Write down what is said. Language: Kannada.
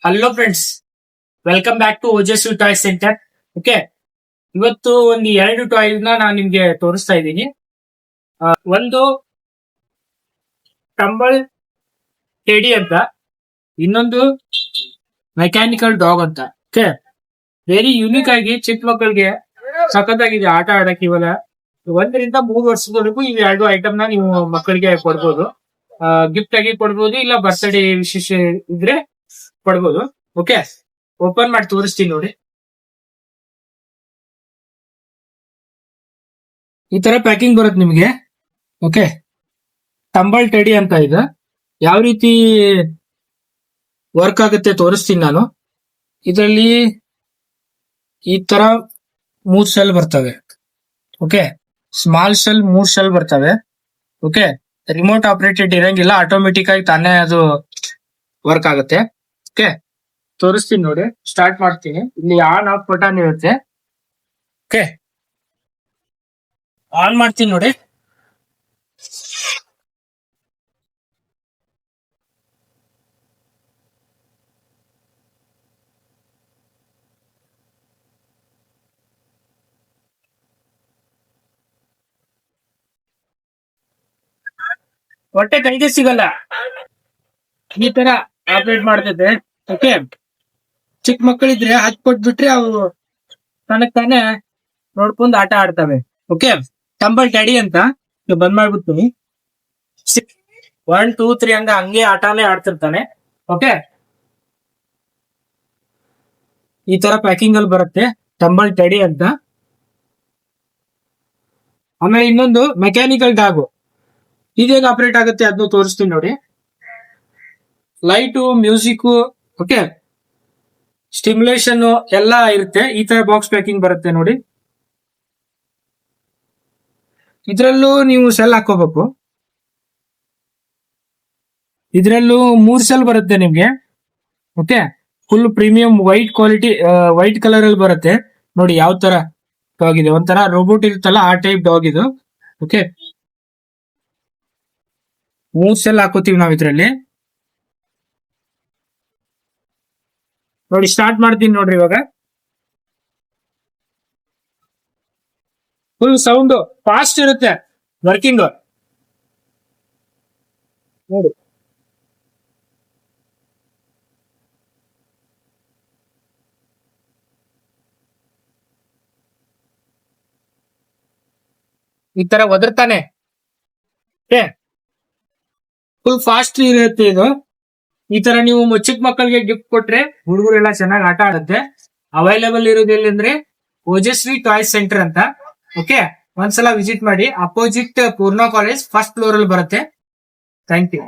Hello friends, welcome back to Ojaswi toy centre. Okay, ಇವತ್ತು ಒಂದು 2 ಟಾಯ್ಸ್ ನಾನು ನಿಮ್ಗೆ ತೋರಿಸ್ತಾ ಇದ್ದೀನಿ. ಒಂದು ಟಂಬಲ್ ಟೆಡಿ ಅಂತ, ಇನ್ನೊಂದು ಮೆಕ್ಯಾನಿಕಲ್ ಡಾಗ್ ಅಂತ. ಓಕೆ, ವೆರಿ ಯೂನಿಕ್ ಆಗಿ ಚಿಕ್ಕ ಮಕ್ಕಳಿಗೆ ಸಖತ್ತಾಗಿದೆ ಆಟ ಆಡಕ್ಕೆ. ಇವಾಗ 1 ರಿಂದ 3 ವರ್ಷದವರೆಗೂ ಈ 2 ಐಟಮ್ ನ ನೀವು ಮಕ್ಕಳಿಗೆ ಕೊಡ್ಬೋದು. ಗಿಫ್ಟ್ ಆಗಿ ಕೊಡ್ಬೋದು, ಇಲ್ಲ ಬರ್ತ್ಡೇ ವಿಶೇಷ ಇದ್ರೆ ಕೊಡ್ಬೋದು. ಓಕೆ, ಓಪನ್ ಮಾಡಿ ತೋರಿಸ್ತೀನಿ ನೋಡಿ. ಈ ತರ ಪ್ಯಾಕಿಂಗ್ ಬರುತ್ತೆ ನಿಮ್ಗೆ. ಓಕೆ, ಟಂಬಲ್ ಟೆಡಿ ಅಂತ ಇದೆ. ಯಾವ ರೀತಿ ವರ್ಕ್ ಆಗುತ್ತೆ ತೋರಿಸ್ತೀನಿ ನಾನು. ಇದರಲ್ಲಿ ಈ ತರ 3 ಸೆಲ್ ಬರ್ತವೆ. ಓಕೆ, ಸ್ಮಾಲ್ ಸೆಲ್ 3 ಸೆಲ್ ಬರ್ತವೆ. ಓಕೆ, ರಿಮೋಟ್ ಆಪರೇಟೆಡ್ ಇರಂಗಿಲ್ಲ, ಆಟೋಮೆಟಿಕ್ ಆಗಿ ತಾನೇ ಅದು ವರ್ಕ್ ಆಗುತ್ತೆ. ಓಕೆ, ತೋರಿಸ್ತೀನಿ ನೋಡಿ. ಸ್ಟಾರ್ಟ್ ಮಾಡ್ತೀನಿ. ಇಲ್ಲಿ ಆನ್ ಆಫ್ ಬಟನ್ ಇರುತ್ತೆ. ಓಕೆ, ಆನ್ ಮಾಡ್ತೀನಿ ನೋಡಿ. ಹೊಟ್ಟೆ ಕೈಗೆ ಸಿಗಲ್ಲ, ಈ ತರ ಆಪರೇಟ್ ಮಾಡ್ತೈತೆ. ಓಕೆ, ಚಿಕ್ಕ ಮಕ್ಕಳಿದ್ರೆ ಕೊಟ್ಬಿಟ್ರೆ ಅವು ತನಕ್ ತಾನೇ ನೋಡ್ಕೊಂಡು ಆಟ ಆಡ್ತವೆ. ಓಕೆ, ಟಂಬಲ್ ಟ್ಯಾಡಿ ಅಂತ ಬಂದ್ ಮಾಡ್ಬಿಡ್ತೀನಿ. 1 2 3 ಹಂಗೆ ಆಟನೇ ಆಡ್ತಿರ್ತಾನೆ. ಓಕೆ, ಈ ತರ ಪ್ಯಾಕಿಂಗ್ ಅಲ್ಲಿ ಬರುತ್ತೆ ಟಂಬಲ್ ಟ್ಯಾಡಿ ಅಂತ. ಆಮೇಲೆ ಇನ್ನೊಂದು ಮೆಕ್ಯಾನಿಕಲ್ ಡಾಗು, ಇದೇಗ ಆಪರೇಟ್ ಆಗುತ್ತೆ ಅದನ್ನು ತೋರಿಸ್ತೀನಿ ನೋಡಿ. ಲೈಟು, ಮ್ಯೂಸಿಕ್, ಓಕೆ, ಸ್ಟಿಮ್ಯುಲೇಷನ್ ಎಲ್ಲ ಇರುತ್ತೆ. ಈ ತರ ಬಾಕ್ಸ್ ಪ್ಯಾಕಿಂಗ್ ಬರುತ್ತೆ ನೋಡಿ. ಇದ್ರಲ್ಲೂ ನೀವು ಸೆಲ್ ಹಾಕೋಬೇಕು. ಇದ್ರಲ್ಲೂ 3 ಸೆಲ್ ಬರುತ್ತೆ ನಿಮ್ಗೆ. Okay, full premium white quality, white colour ಅಲ್ಲಿ ಬರುತ್ತೆ ನೋಡಿ. ಯಾವ ತರ ಡಾಗ್ ಇದೆ, ಒಂಥರ ರೋಬೋಟ್ ಇರುತ್ತಲ್ಲ ಆ ಟೈಪ್ ಡಾಗ್ ಇದು. ಓಕೆ, 3 ಸೆಲ್ ಹಾಕೋತೀವಿ ನಾವ್ ಇದ್ರಲ್ಲಿ ನೋಡಿ. ಸ್ಟಾರ್ಟ್ ಮಾಡ್ತೀನಿ ನೋಡ್ರಿ. ಇವಾಗ ಫುಲ್ ಸೌಂಡ್ ಫಾಸ್ಟ್ ಇರುತ್ತೆ ವರ್ಕಿಂಗ್ ನೋಡಿ. ಈ ತರ ಒದರ್ತಾನೆ. ಫುಲ್ ಫಾಸ್ಟ್ ಇರುತ್ತೆ ಇದು. ಈ ತರ ನೀವು ಚಿಕ್ಕ ಮಕ್ಕಳಿಗೆ ಗಿಫ್ಟ್ ಕೊಟ್ರೆ ಹುಡುಗರೆಲ್ಲ ಚೆನ್ನಾಗಿ ಆಟ ಆಡುತ್ತೆ. ಅವೈಲೇಬಲ್ ಇರೋದು ಎಲ್ಲಿ ಅಂದ್ರೆ ಓಜಸ್ವಿ ಟಾಯ್ಸ್ ಸೆಂಟರ್ ಅಂತ. ಓಕೆ, ಒಂದ್ಸಲ ವಿಸಿಟ್ ಮಾಡಿ. Opposite Poorna college first floor ಅಲ್ಲಿ ಬರುತ್ತೆ. Thank you.